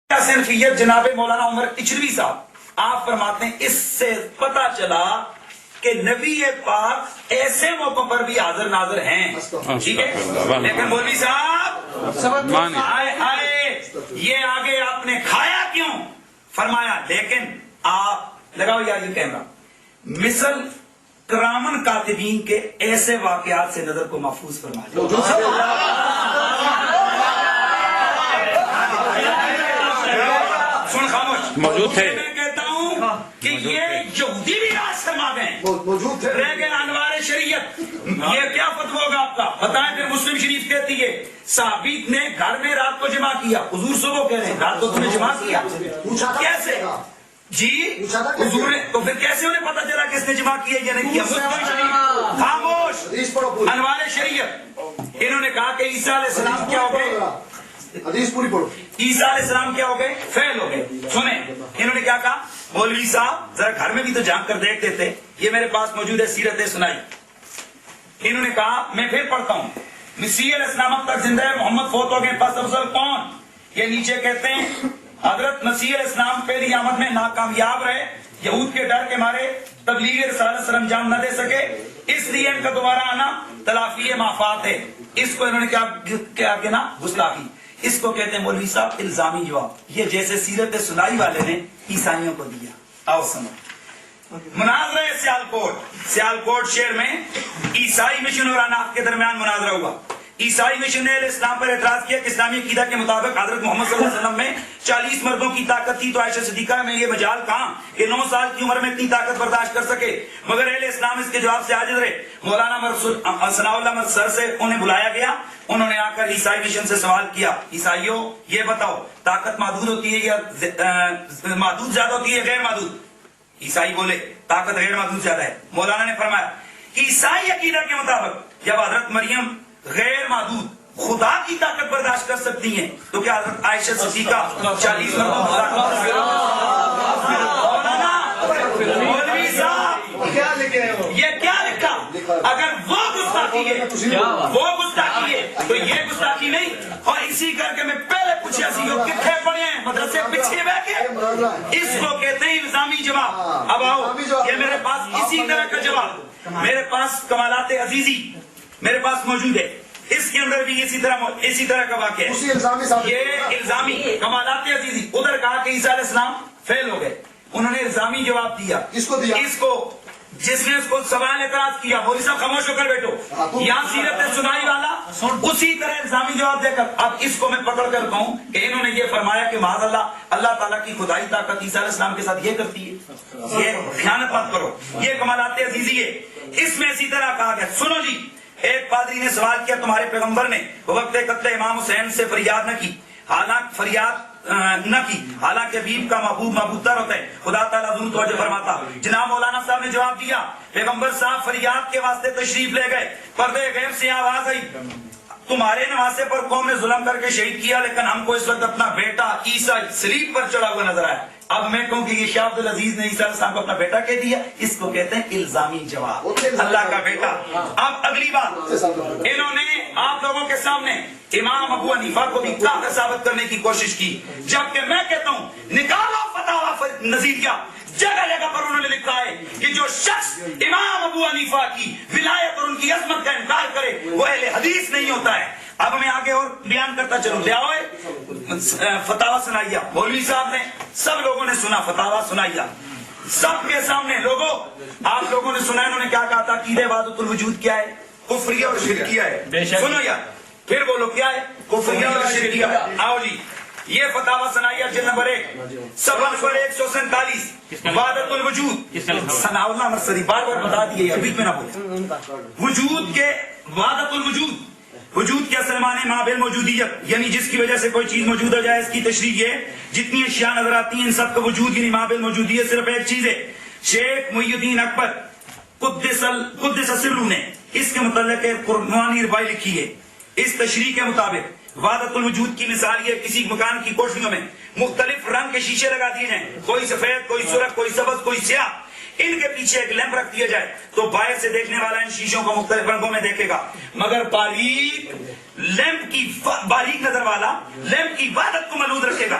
صنفیت جناب مولانا عمر اچھروی صاحب آپ فرماتے ہیں اس سے پتا چلا کہ نبی پاک ایسے موقع پر بھی حاضر ناظر ہیں. ٹھیک ہے، لیکن مولوی صاحب آئے یہ آگے آپ نے کھایا کیوں؟ فرمایا لیکن آپ لگاؤ یار یہ کیمرہ، مثل کرامن کاتبین کے ایسے واقعات سے نظر کو محفوظ فرما سن خاموش موجود تھے. میں کہتا ہوں کہ یہ یہودی بھی آج فرما گئے رہ گئے انوار شریعت. یہ کیا فتویٰ ہوگا آپ کا بتائیں؟ پھر مسلم شریف کہتی ہے صحابی نے گھر میں رات کو جمع کیا، حضور صبح کہہ رہے ہیں رات کو تم نے جمع کیا. کیسے جی حضور نے؟ تو پھر کیسے انہیں پتا چلا کس نے جمع کیا یا نہیں کیا؟ مسلم شریف خاموش انوار شریعت. انہوں نے کہا کہ عیسیٰ علیہ السلام کیا ہو گئے؟ حدیث پوری پڑھو. عیسیٰ علیہ السلام کیا ہو گئے؟ فیل ہو گئے. سنیں انہوں نے کیا کہا؟ مولوی صاحب ذرا گھر میں بھی تو جھانک کر دیکھتے تھے. یہ میرے پاس موجود ہے سیرت سنائی. انہوں نے کہا میں پھر پڑھتا ہوں، مسیح علیہ السلام اب تک زندہ ہے، محمد فوت ہو گئے، پس افضل کون؟ یہ نیچے کہتے ہیں حضرت مسیح علیہ السلام پہلی آمد میں ناکامیاب رہے، یہود کے ڈر کے مارے تبلیغ رسالت سر انجام نہ دے سکے، اس لیے ان کا دوبارہ آنا تلافی مافات ہے. اس کو انہوں نے کیا کہنا؟ گستاخی. اس کو کہتے ہیں مولوی صاحب الزامی جواب. یہ جیسے سیرت سنائی والے نے عیسائیوں کو دیا. آؤ سمجھ مناظرہ سیالکوٹ شہر میں عیسائی مشن اور اناف کے درمیان مناظرہ ہوا. عیسائی مشن نے اسلام پر اعتراض کیا کہ اسلامی عقیدہ کے مطابق حضرت محمد صلی اللہ علیہ وسلم میں 40 مردوں کی طاقت تھی، تو عائشہ صدیقہ میں یہ مجال کہاں کہ 9 سال کی عمر میں اتنی طاقت برداشت کر سکے؟ مگر اہل اسلام اس کے جواب سے عاجز رہے. مولانا ثناء اللہ سر سے انہیں بلایا گیا. انہوں نے آ کر عیسائی مشن سے سوال کیا، عیسائیوں یہ بتاؤ طاقت محدود ہوتی ہے یا محدود زیادہ ہوتی ہے غیر محدود؟ عیسائی بولے طاقت غیر محدود زیادہ ہے. مولانا نے فرمایا کہ عیسائی عقیدہ کے مطابق جب حضرت مریم غیر محدود خدا کی طاقت برداشت کر سکتی ہیں تو کیا حضرت عائشہ صدیقہ 40 مردوں کی طاقت؟ مولوی صاحب یہ کیا لکھا؟ اگر وہ گستاخی ہے تو یہ گستاخی نہیں. اور اسی کر کے میں پہلے پوچھا سی کتنے پڑے ہیں مدرسے پیچھے بیٹھ کے، اس کو کہتے ہیں الزامی جواب. اب آؤ یہ میرے پاس اسی طرح کا جواب، میرے پاس کمالات عزیزی میرے پاس موجود ہے، اس کے اندر بھی اسی طرح کا واقعہ ہے. یہ الزامی کمالات عزیزی ادھر کہا کہ عیسیٰ علیہ السلام فیل ہو گئے، انہوں نے الزامی جواب دیا. اس کو جس نے اس کو سوال اعتراض کیا مولوی صاحب خاموش ہو کر بیٹھو، یہاں سیرت سنائی والا اسی طرح الزامی جواب دے کر اب اس کو میں پکڑ کر کہوں کہ انہوں نے یہ فرمایا کہ معاذ اللہ تعالیٰ کی خدائی طاقت عیسیٰ علیہ السلام کے ساتھ یہ کرتی ہے. یہ خیانت مت کرو، یہ کمالات عزیزی ہے. اس میں اسی طرح کہا گیا. سنو جی، ایک پادری نے سوال کیا تمہارے پیغمبر نے وقت قتل امام حسین سے فریاد نہ کی، حالانکہ بیب کا محبوب تر ہوتا ہے، خدا تعالیٰ ضرور توجہ فرماتا. جناب مولانا صاحب نے جواب دیا پیغمبر صاحب فریاد کے واسطے تشریف لے گئے، پردے غیب سے آواز آئی تمہارے نواسے پر قوم نے ظلم کر کے شہید کیا، لیکن ہم کو اس وقت اپنا بیٹا عیسیٰ سلیب پر چڑھا ہوا نظر آیا. اب میں کہوں کہ یہ شاہ عبد العزیز نے عیسیٰ علیہ السلام کو اپنا بیٹا کہہ دیا، اس کو کہتے ہیں الزامی جواب، اللہ کا بیٹا. اب اگلی بات، انہوں نے آپ لوگوں کے سامنے امام ابو حنیفہ کو بھی کافر ثابت کرنے کی کوشش کی، جبکہ میں کہتا ہوں نکالو فتاوی نظیریہ، جگہ جگہ پر انہوں نے لکھا ہے کہ جو شخص امام ابو حنیفہ کی ولایت اور ان کی عظمت کا انکار کرے وہ اہل حدیث نہیں ہوتا ہے. اب میں آگے اور بیان کرتا چلوں. لے آؤ فتاوی سنائیہ، مولوی صاحب نے سب لوگوں نے سنا فتاوی سنائیہ سب کے سامنے. لوگوں آپ لوگوں نے سنا انہوں نے کیا کہا تھا؟ عقیدہ وحدت الوجود کیا ہے؟ کفریہ اور شرکیہ ہے. سنو یار پھر بولو کیا ہے؟ کفریہ اور شرکیہ. آؤ جی یہ فتاوی سنائیہ جلد نمبر 1 صفحہ نمبر 147 وحدت الوجود. ثناء اللہ مرسدی بار بار بتا دیے ابھی میں نہ بولے. وجود کے وحدت الوجود، وجود کے اصل معنی ما بالموجودیت، یعنی جس کی وجہ سے کوئی چیز موجود ہو جائے. اس کی تشریح یہ جتنی اشیاء نظر آتی ہیں ان سب کا وجود یعنی ما بالموجودیت صرف ایک چیز ہے. شیخ محی الدین اکبر قدس سرہ نے اس کے متعلق قرآنی ربائی لکھی ہے. اس تشریح کے مطابق وحدت الوجود کی مثال یہ کسی مکان کی کوٹھیوں میں مختلف رنگ کے شیشے لگا دیے جائیں، کوئی سفید، کوئی سرخ، کوئی سبز، کوئی سیاہ. ان کے پیچھے ایک لیمپ رکھ دیا جائے تو باہر سے دیکھنے والا ان شیشوں کو مختلف رنگوں میں دیکھے گا، مگر باریک نظر والا لیمپ کی وحدت کو ملحوظ رکھے گا.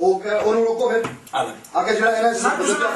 ਉਹਨੂੰ ਰੋਕੋ ਫਿਰ ਆਕੇ ਜਿਹੜਾ ਇਹਨਾਂ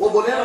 ਉਹ ਬੋਲਿਆ ਨਾ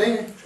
ਨਹੀਂ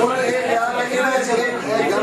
ਉਹਨਾਂ ਨੇ ਇਹ ਕਿਹਾ ਕਿ ਇਹਨਾਂ ਵਿੱਚ ਇਹ ਗੱਲ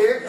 1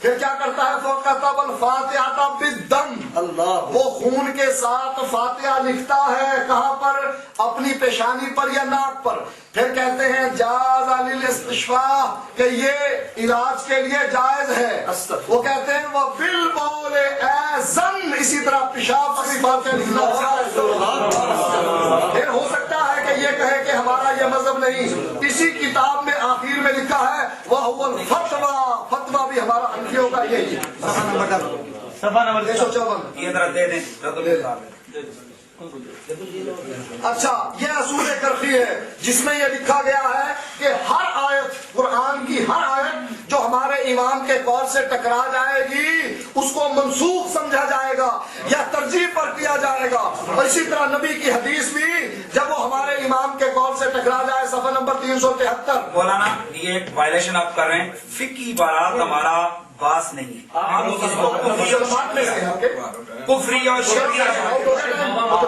پھر کیا کرتا ہے؟ فَكَتَبَ الْفَاتِحَةَ بِالدَّمِ، وہ خون کے ساتھ فاتحہ لکھتا ہے. کہاں پر؟ اپنی پیشانی پر یا ناک پر. پھر کہتے ہیں جاز للاستشفاء، کہ یہ علاج کے لیے جائز ہے. وہ کہتے ہیں وہ بالبول ایزن، اسی طرح پیشاب پر بھی فاتحہ لکھنا جائز. پھر ہو سکتا ہے کہ یہ کہے کہ ہمارا یہ مذہب نہیں. اسی کتاب میں آخر میں لکھا ہے وَهُوَ الْفَتْوَى، فتویٰ بھی ہمارا انفیوں کا یہی ہے. صفحہ نمبر 154. یہ ذرا دے دیں. اچھا، یہ اصول کرخی ہے جس میں یہ لکھا گیا ہے کہ ہر آیت، قرآن کی ہر آیت جو ہمارے امام کے قول سے ٹکرا جائے گی اس کو منسوخ سمجھا جائے گا یا ترجیح پر کیا جائے گا. اور اسی طرح نبی کی حدیث بھی جب وہ ہمارے امام کے قول سے ٹکرا جائے، صفحہ نمبر 373. مولانا یہ ایک وائلیشن آپ کر رہے ہیں. فقہی بارات ہمارا باس نہیں ہے. آپ لوگ اس کو کفری اور شرعی،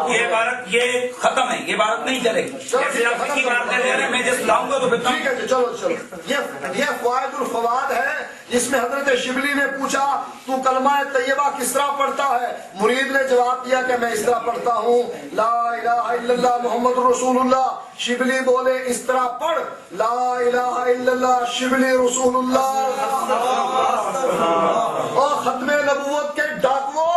یہ عبارت یہ ختم ہے، یہ عبارت نہیں چلے گی. جیسے آپ فقہی بات کر رہے ہیں، میں جس لاؤں گا تو پھر ٹھیک ہے جی، چلو یہ فوائد الفواد ہے جس میں حضرت شبلی نے پوچھا تو کلمہ طیبہ کس طرح پڑھتا ہے؟ مرید نے جواب دیا کہ میں اس طرح پڑھتا ہوں لا الہ الا اللہ محمد رسول اللہ. شبلی بولے اس طرح پڑھ لا الہ الا اللہ شبلی رسول اللہ. اور ختم نبوت کے ڈاکووں،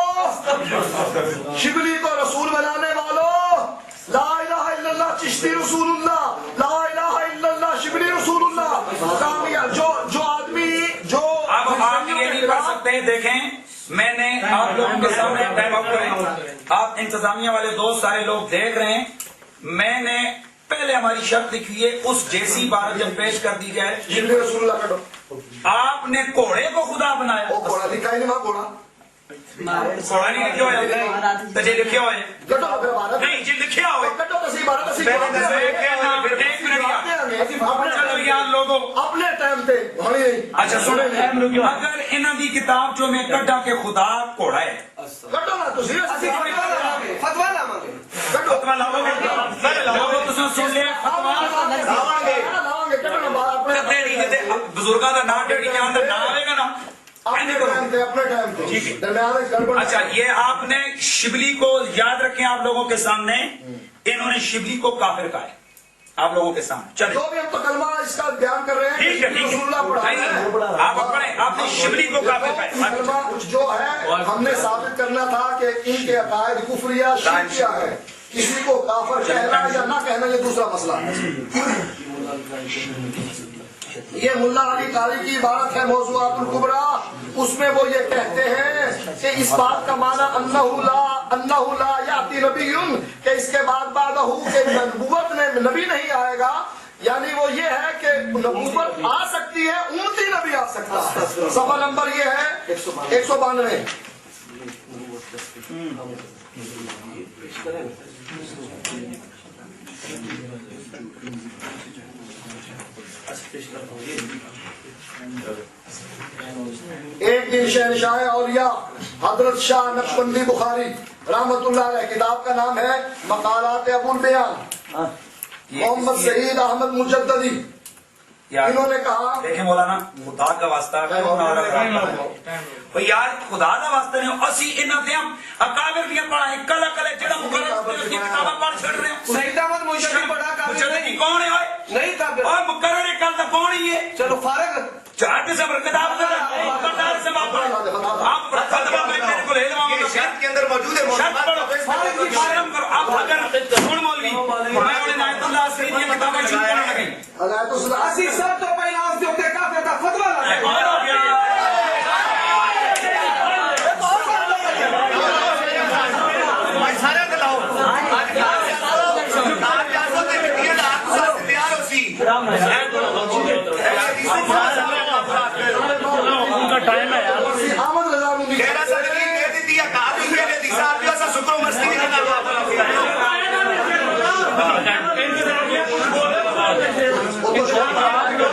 شبلی کو رسول بنانے والوں، لا الہ الا اللہ چشتی رسول اللہ، لا الہ الا اللہ شبلی رسول اللہ. کامیاب جو آدمی جو اب آپ یہ نہیں کر سکتے. دیکھیں میں نے آپ لوگوں کے سامنے ٹائم اپ کریں، آپ انتظامیہ والے دوست سارے لوگ دیکھ رہے ہیں. میں نے پہلے ہماری شرط لکھی ہے اس جیسی بات جب پیش کر دی جائے. شبلی رسول اللہ کٹو. آپ نے گھوڑے کو خدا بنایا. وہ گھوڑا دکھا ہی نہیں وہاں گھوڑا گھوڑا نہیں لکھے ہوئے تو جی لکھے ہوئے کٹو پھر عبارت نہیں جی لکھے ہوئے. کٹو تو صحیح بات ہے. چلو یار لوگوں اپنے ٹائم پہ ہونی نہیں. اچھا سنیں اگر انہوں دی کتاب جو میں کڈا کے خدا گھوڑا ہے کٹو نا تو صحیح فتوا لاؤں گے. فتوا لاؤ گے تساں سن لیا فتوا کتے نہیں دیتے بزرگاں دا نام ڈیڑی کے اندر نہ آئے گا نا. اپنے ٹائم پہ ٹھیک ہے. درمیان گڑبڑ. اچھا یہ آپ نے شبلی کو یاد رکھیں آپ لوگوں کے سامنے انہوں نے شبلی کو کافر کہا ہے آپ لوگوں کے سامنے. چلے جو بھی ہم تو کلمہ اس کا بیان کر رہے ہیں ٹھیک ہے ٹھیک رسول اللہ پڑھا ہے. ہے آپ پڑھیں. آپ نے شبلی کو کافر کہا ہے. کلمہ جو ہے ہم نے ثابت کرنا تھا کہ ان کے عقائد کفریہ شرکیہ ہے. کسی کو کافر کہنا یا نہ کہنا یہ دوسرا مسئلہ ہے. یہ ملا علی قاری کی عبارت ہے موضوعات الکبریٰ. اس میں وہ یہ کہتے ہیں کہ اس بات کا معنی انہ لا یاتی نبی، کہ اس کے بعد کہ نبوت میں نبی نہیں آئے گا. یعنی وہ یہ ہے کہ نبوت آ سکتی ہے، امتی نبی آ سکتا ہے. صفحہ نمبر یہ ہے 192. ایک دن شہنشاہ اولیاء حضرت شاہ نقشبندی بخاری رحمت اللہ علیہ، کتاب کا نام ہے مقالات ابو البیان، محمد سعید احمد مجددی، انہوں نے کہا دیکھیں مولانا خدا کا واسطہ یار خدا کا واسطہ نہیں اسی انہاں دے اکابر دیاں پڑھائیں کلا کلا جڑا مقرر اس کی کتاباں پڑھ چھڑ رہے ہیں. سعید احمد مجددی پڑھا کافر مجددی کون ہے اوئے؟ نہیں کافر. اور مقرر کل تک کون ہی ہے؟ چلو فارغ چاہتے سے کتاب مقرر سے آپ فتوا میں میرے کو لے لواؤں گا شرط کے اندر موجود ہے. شرط پڑھو فارم کرو. آپ اگر سن مولوی میں انہیں نایت اللہ سعید کی کتابیں چھوڑ پڑھنے لگیں عنایت اللہ اسی سب تو پہلا اس جو کہ کافر تھا فتوا لاؤں اور ہو گیا. سارے دلاؤ ان کا ٹائم ہے یار. احمد رضا رومی شکر مستی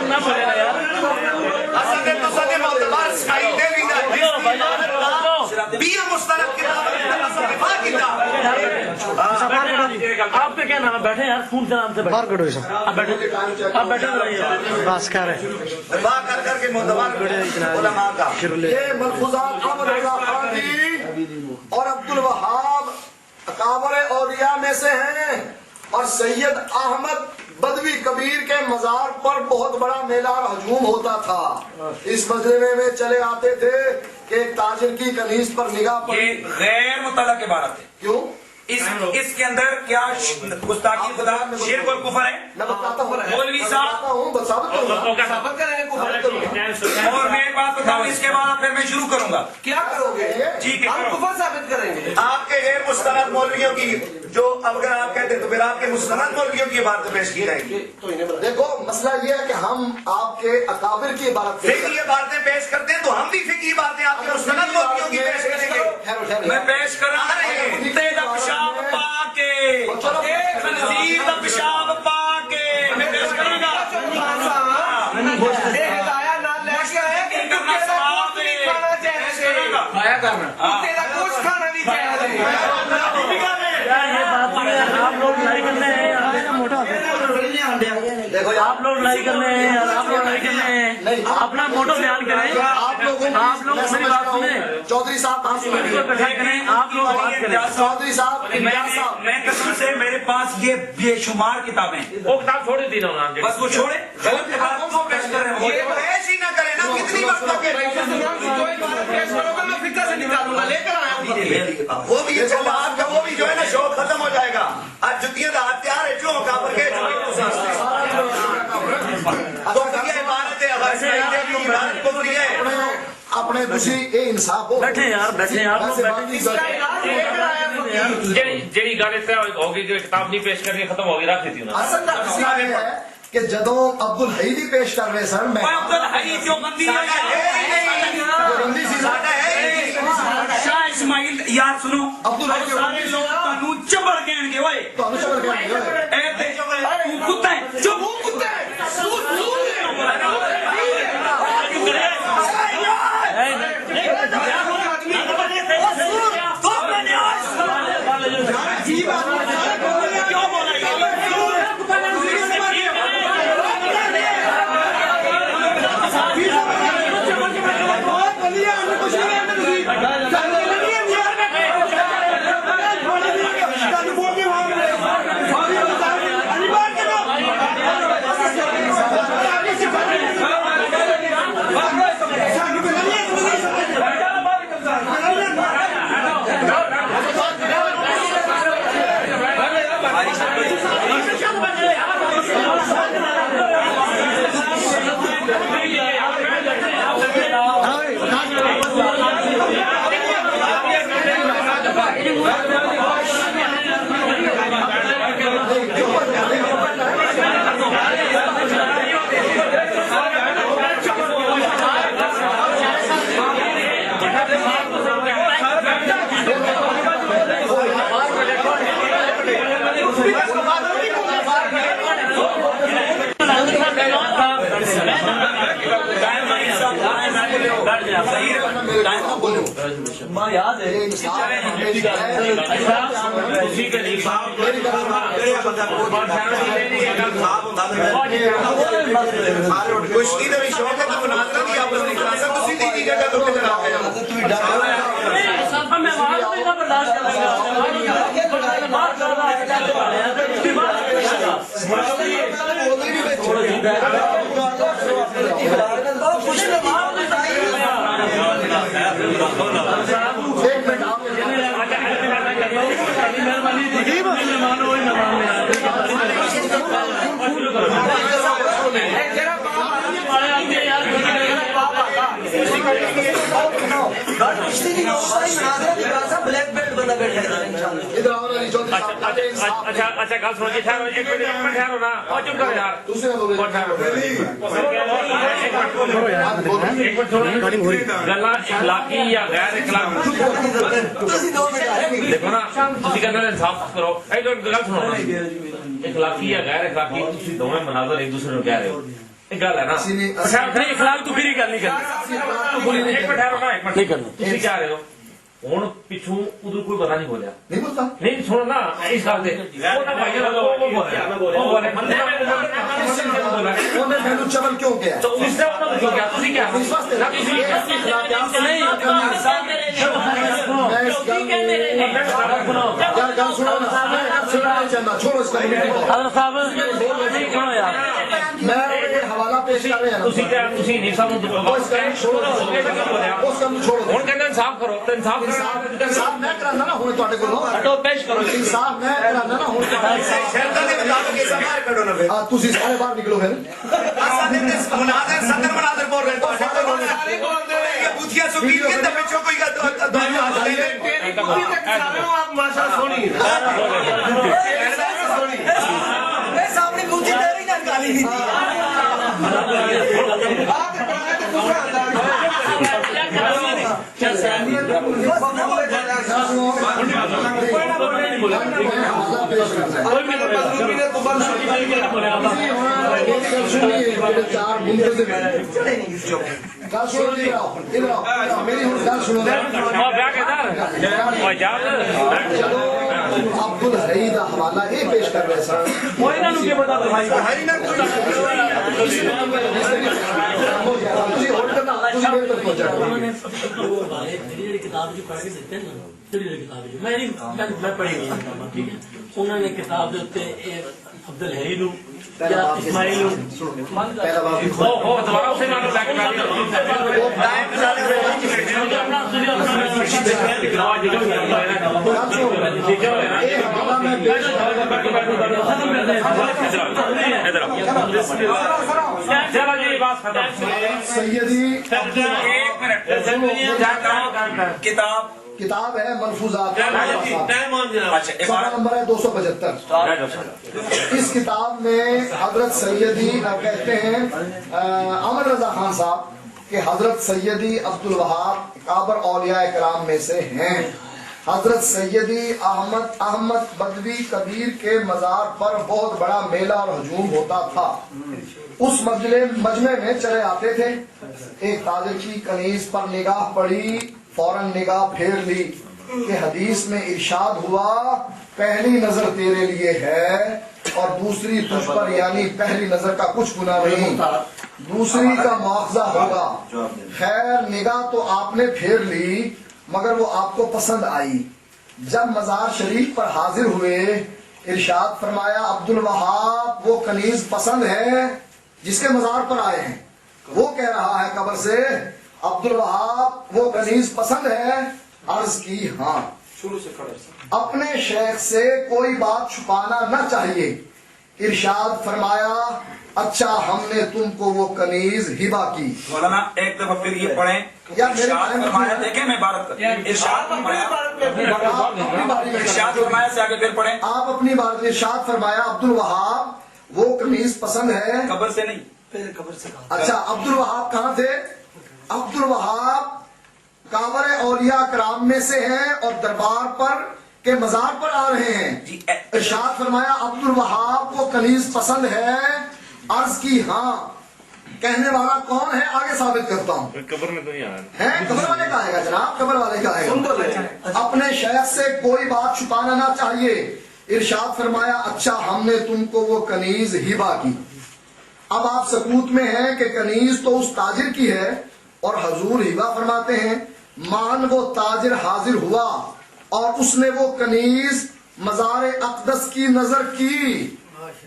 نہ بولے نا یار. مسترد کتاب آپ کا کیا نام ہے؟ بیٹھے یار، خون کے نام سے بیٹھے. آپ بیٹھے، آپ بیٹھے بس کر دعا کر کے معتبر علماء کا یہ ملفوظات احمد رضا خان جی اور عبد الوہاب اکابر اولیاء میں سے ہیں. اور سید احمد بدوی کبیر کے مزار پر بہت بڑا میلہ اور ہجوم ہوتا تھا. اس مجمع میں چلے آتے تھے کہ ایک تاجر کی کنیز پر نگاہ پڑی. یہ غیر متعلق عبارت ہے. کیوں؟ اس کے اندر کیا گستاخی خدا شرک اور کفر ہے؟ میں بتاتا ہوں مولوی صاحب ثابت کریں گے اور میں ایک بات بتاؤں، اس کے بعد پھر میں شروع کروں گا. کیا کرو گے؟ ٹھیک ہے، ہم کرو. کفر ثابت کریں گے. آپ کے غیر مستند مولویوں کی جو اگر آپ کہتے ہیں تو پھر آپ کے مستند مولویوں کی باتیں پیش کی جائیں گی. دیکھو مسئلہ یہ ہے کہ ہم آپ کے اکابر کی عبارت پیش فقہی باتیں پیش کرتے ہیں تو ہم بھی فقہی باتیں آپ کے مستند مولویوں کی پیش کریں گے. میں پیش کر رہا ہوں کتے دا پیشاب پا کے، خنزیر دا پیشاب پا کے میں پیش کروں گا. ہدایہ نہ لے کے آئے کہ کتے کا گوشت بھی کھانا چاہیے. کھایا کرنا. کتے کا گوشت کھانا بھی چاہیے. یہ بات ہے، آپ لوگ لڑائی کرنے ہیں یار. آپ لوگ لڑائی کرنے ہیں یار، آپ لوگ لڑائی کرنے ہیں. اپنا موٹو بیان کریں. آپ لوگ میری بات سنیں. چودھری صاحب آپ اکٹھا کریں، آپ لوگ بات کریں. چودھری صاحب الیاس صاحب میں قسم سے میرے پاس یہ بے شمار کتابیں ہیں. وہ کتاب چھوڑ دی نا، بس وہ چھوڑے غلط کتابوں کو پیش کر رہے یہ ہیں. پیش ہی نہ کریں نا، کتنی وقت تک جو عبارت پیش کرو گے میں فقہ سے نکالوں گا. لے کر آیا ہوں دیجیے. وہ بھی یہ چل آپ کا وہ بھی جو ہے نا شوق ختم ہو جائے گا. آج جتیاں دا ہتھیار ہے جو کابر کے تو یہ عبارت ہے عبارت کو بھی ہے. اپنے دوسری اے انصاف ہو. بیٹھے یار، بیٹھے آپ لوگ بیٹھے. جی گل اس طرح ہوگی کہ کتاب نہیں پیش کرنی ختم ہوگی، رکھ دیتی ہوں. اصل مسئلہ یہ ہے کہ جدوں عبد الحیدی پیش کر رہے سن میں بندی سی شاہ اسماعیل یار سنو، عبد الحیدی سارے لوگ تانوں چبڑ کہن گے. اوئے تو ہم شکر کریں گے. اے تے تو کتا ہے، چپ کتا ہے. یاد ہے کشتی کا بھی شوق ہے تو مناظرہ بھی آپ نے کرا سکتے اسی کی جگہ تو اچھا گل سنو جی، ٹھہرو ایک منٹ ٹھہرو نا، اور چپ کرو یار. گلا اخلاقی یا غیر اخلاقی دیکھو نا، تھی کہنا انصاف کرو. گل سنو نا، اخلاقی یا غیر اخلاقی تھی دونوں مناظر ایک دوسرے کو کہہ رہے ہو. ایک گل ہے نا اخلاق تو پھر گل نہیں کرنی. ایک منٹ ٹھہرو نا، ایک منٹ نہیں کرنا. تھی کہہ رہے ہو ہوں پچھوں ادھر کوئی پتا نہیں بولیا نہیں بولتا نہیں سنو نا اس گل سے انہیں مینو چبل کیوں کیا چھوڑو اس کا حضرت صاحب سنو یار میں حوالہ پیش کر رہے ہیں انصاف کرو انصاف انصاف میں کرانا نا ہونے تواڈے کولوں ہٹو پیش کرو انصاف میں کرانا نا ہونے تسی سارے باہر نکلو پھر صدر مناظر بول رہے ہیں بوتھیا سکیل کے اندر پچھو کوئی سامنے بوتھی تیری نہ گالی دی عبد الحی دا حوالہ یہ پیش کر رہے سر کتاب جو پڑھ کے دیتے ہیں نا میں پڑھی گئی ٹھیک ہے انہوں نے کتاب کے اتنے عبد الحی نو یا اسماعیل کتاب ہے ملفوظات صفحہ نمبر ہے 275 اس کتاب میں حضرت سیدی کہتے ہیں احمد رضا خان صاحب کہ حضرت سیدی عبد الوہاب کابر اولیاء کرام میں سے ہیں حضرت سیدی احمد بدوی کبیر کے مزار پر بہت بڑا میلہ اور ہجوم ہوتا تھا اس مجمع میں چلے آتے تھے ایک تاجر کی کنیز پر نگاہ پڑی فوراً نگاہ پھیر لی کہ حدیث میں ارشاد ہوا پہلی نظر تیرے لیے ہے اور دوسری تجھ پر یعنی پہلی نظر کا کچھ گناہ نہیں دوسری کا مواخذہ ہوگا خیر نگاہ تو آپ نے پھیر لی مگر وہ آپ کو پسند آئی جب مزار شریف پر حاضر ہوئے ارشاد فرمایا عبد الوہاب وہ کنیز پسند ہے جس کے مزار پر آئے ہیں وہ کہہ رہا ہے قبر سے عبد الوہاب وہ کنیز پسند ہے عرض کی ہاں اپنے شیخ سے کوئی بات چھپانا نہ چاہیے ارشاد فرمایا اچھا ہم نے تم کو وہ کنیز ہبا کی مولانا ایک دفعہ پھر یہ پڑھیں ارشاد فرمایا دیکھیں میں عبارت ارشاد فرمایا سے آگے پھر پڑھیں آپ اپنی بات ارشاد فرمایا عبد الوہاب وہ کنیز پسند ہے قبر سے نہیں اچھا عبد الوہاب کہاں تھے عبد الوہاب کابر اولیاء کرام میں سے ہیں اور دربار پر کے مزار پر آ رہے ہیں ارشاد فرمایا عبد الوہاب کو کنیز پسند ہے عرض کی ہاں کہنے والا کون ہے آگے ثابت کرتا ہوں قبر میں تو نہیں آیا قبر والے کا آئے گا جناب قبر والے کا آئے گا اپنے شیخ سے کوئی بات چھپانا نہ چاہیے ارشاد فرمایا اچھا ہم نے تم کو وہ کنیز ہبا کی اب آپ سکوت میں ہیں کہ کنیز تو اس تاجر کی ہے اور حضور ہبا فرماتے ہیں مان وہ تاجر حاضر ہوا اور اس نے وہ کنیز مزار اقدس کی نظر کی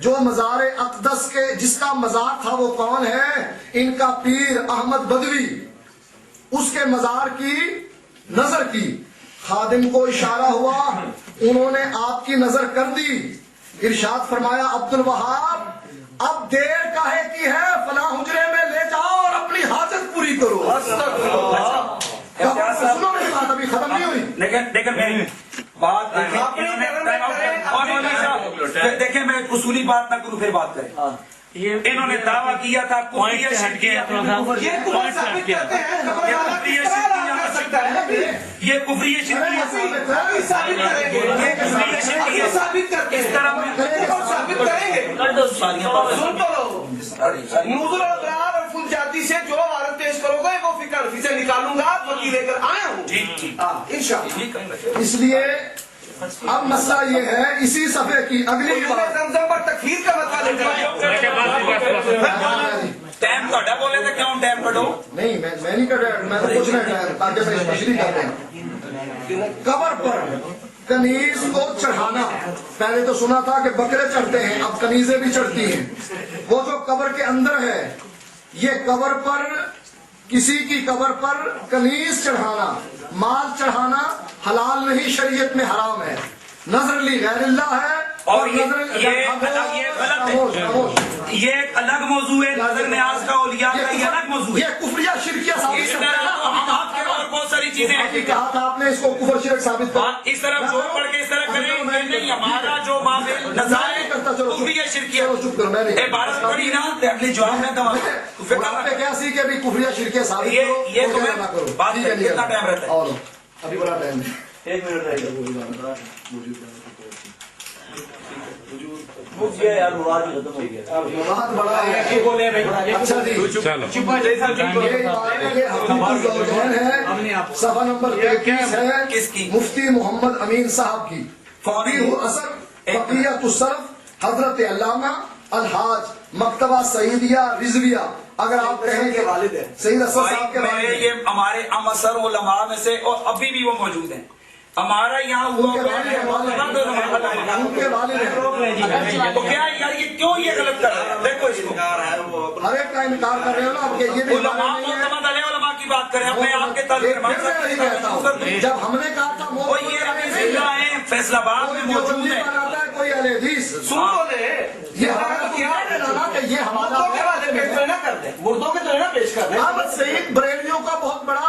جو مزار اقدس کے جس کا مزار تھا وہ کون ہے ان کا پیر احمد بدوی اس کے مزار کی نظر کی خادم کو اشارہ ہوا انہوں نے آپ کی نظر کر دی ارشاد فرمایا عبد الوہاب اب دیر کاہے کی ہے فلاں حجرے میں لے جاؤ اور اپنی حاجت پوری کرو سنو میری بات ابھی ختم نہیں ہوئی لیکن میری بات دیکھیں میں اصولی بات نہ کروں پھر بات کریں انہوں نے دعویٰ کیا تھا یہ کفری جاتی سے جو عبارت پیش کرو گے وہ فکر غلطی سے نکالوں گا وکیل لے کر آیا ہوں انشاءاللہ. اس لیے اب مسئلہ یہ ہے اسی صفحے کی اگلی بات. زمزم پر تکفیر کا مسئلہ لے کر آیا ہوں. ٹائم کٹا بولے تھے کیوں ٹائم کٹو؟ نہیں میں نہیں کر رہا, میں تو کچھ نہیں کر رہا تاکہ میں تشریح کر رہا ہوں. قبر پر کنیز کو چڑھانا, پہلے تو سنا تھا کہ بکرے چڑھتے ہیں, اب کنیزیں بھی چڑھتی ہیں. وہ جو قبر کے اندر ہے, یہ قبر پر کسی کی قبر پر کنیز چڑھانا, مال چڑھانا حلال نہیں, شریعت میں حرام ہے. نظر لی غیر اللہ ہے اور یہ غلط ہے, یہ ایک الگ موضوع ہے. نظر نیاز کا اولیاء کا یہ الگ موضوع ہے. یہ کفریہ شرکیہ اس ثابت طرح کرتا تو ہم آپ کے اور بہت ساری چیزیں ہیں. کہا تھا آپ نے اس کو کفر شرک ثابت کر. اس طرح جوڑ پڑھ کے اس طرح کریں یہ نہیں, ہمارا جو معامل نظارے کفریہ شرکیہ چپ کرو, میں نہیں عبارت پڑھی نا تو اگلی جواب میں دوں آپ نے کیا سی کہ ابھی کفریہ شرکیہ ثابت کرو, یہ تمہیں نہ کرو. بات کتنا ٹائم رہتا ہے؟ اور ابھی بڑا ٹائم ہے. 1 منٹ رہ گیا. بہت بڑا ہے. اچھا جی, صفحہ نمبر 33 ہے, کس کی؟ مفتی محمد امین صاحب کی. فقیہ اثر فقیہۃ الصرف حضرت علامہ الحاج مکتبہ سعیدیہ رضویہ. اگر آپ کہیں کہ سعید اثر صاحب کے بارے میں, یہ ہمارے ام اثر علماء میں سے اور ابھی بھی وہ موجود ہیں. ہمارا یہاں ان کے والد ہیں, تو کیا یار یہ کیوں یہ غلط کر رہا ہے؟ دیکھو اس کو ہر ایک کا انکار کر رہے ہو نا آپ کے, یہ بھی علماء معتمد علیہ علماء کی بات کریں, اپنے آپ کے تعلق جب ہم نے کہا تھا وہ یہ ابھی ضلع ہیں فیصل آباد میں موجود ہے. بناتا ہے کوئی اہل حدیث, سنو لے یہ ہمارا کیا ہے نا کہ یہ ہمارا مردوں کے تو نہ پیش کر دیں. احمد سعید بریلویوں کا بہت بڑا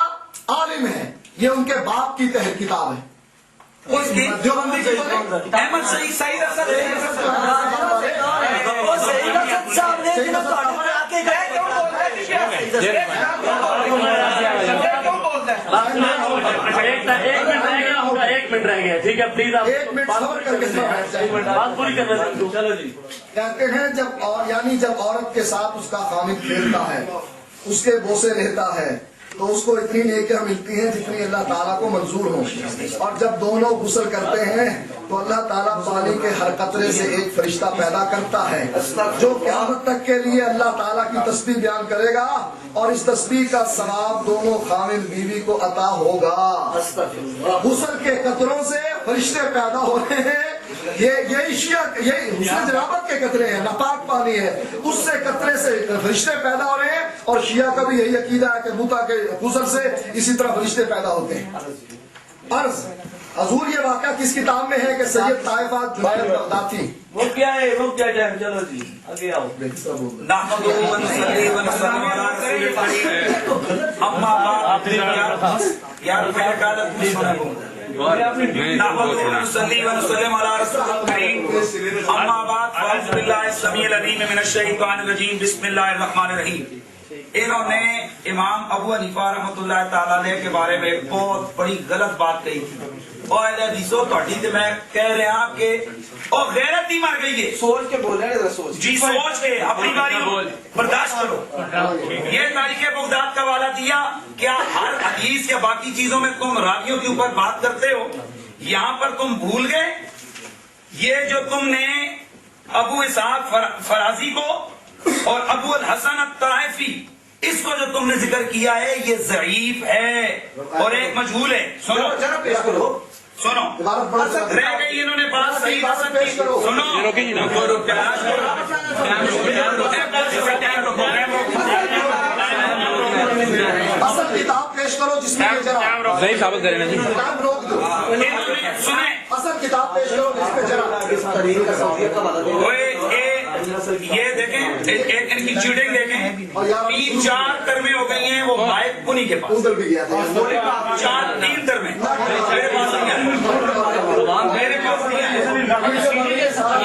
عالم ہے, یہ ان کے باپ کی تحریر کتاب ہے. اس کی دیوبندی کی احمد سعید اثر ایک منٹ رہ گیا, ٹھیک ہے پلیز آپ 1 منٹ صبر کر کے بات پوری کرنا چاہیے. چلو جی. کہتے ہیں جب عورت کے ساتھ اس کا خامد کھیلتا ہے, اس کے بوسے لیتا ہے, تو اس کو اتنی نیکیاں ملتی ہیں جتنی اللہ تعالیٰ کو منظور ہو. اور جب دونوں غسل کرتے ہیں تو اللہ تعالیٰ پانی کے ہر قطرے سے ایک فرشتہ پیدا کرتا ہے جو قیامت تک کے لیے اللہ تعالیٰ کی تسبیح بیان کرے گا, اور اس تسبیح کا ثواب دونوں خامد بیوی کو عطا ہوگا. غسل کے قطروں سے فرشتے پیدا ہو رہے ہیں, یہ حسن جنابت کے قطرے ہیں, ناپاک پانی ہے, اس سے قطرے سے فرشتے پیدا ہو رہے ہیں. اور شیعہ کا بھی یہی عقیدہ ہے کہ موتا کے غسل سے اسی طرح فرشتے پیدا ہوتے ہیں. عرض حضور, یہ واقعہ کس کتاب میں ہے کہ سید طائفہ جبیر بغدادی, وہ کیا ہے, وہ کیا ٹائم. چلو جی آگے آؤ. نحمدہ ونصلی ونسلم علی رسول الکریم اما بعد. یار میں کالت مسلم نحمدہ ونصلی ونسلم علی رسول الکریم اما بعد. اعوذ باللہ السمیع العلیم من الشیطان الرجیم, بسم اللہ الرحمن الرحیم. انہوں نے امام ابو حنیفہ رحمۃ اللہ تعالی علیہ کے بارے میں ایک بہت بڑی غلط بات کہی تھی. اور حدیثوں تہاڈی تے میں کہہ رہا کہ او غیرت ہی مر گئی ہے. سوچ کے بول رہے ہیں, سوچ جی سوچ کے اپنی باری برداشت کرو. یہ تاریخ بغداد کا حوالہ دیا. کیا ہر حدیث یا باقی چیزوں میں تم راویوں کے اوپر بات کرتے ہو, یہاں پر تم بھول گئے یہ جو تم نے ابو اسحاق فرازی کو اور ابو الحسن الطائفی اس کو جو تم نے ذکر کیا ہے یہ ضعیف ہے اور ایک مجہول ہے. سنو ذرا پیش کرو. سنو رہ گئی انہوں نے بات صحیح پیش کرو. سنو اصل کتاب پیش کرو جس میں صحیح ثابت کریں نا جی. روک دو. سنیں اصل کتاب پیش کرو جس میں یہ دیکھیں ایک ان کی چیٹنگ دیکھیں, 3-4 ترمیں ہو گئی ہیں, وہ بائک کنی کے پاس ادھر بھی گیا تھا 3 ترمیں میرے پاس نہیں ہے.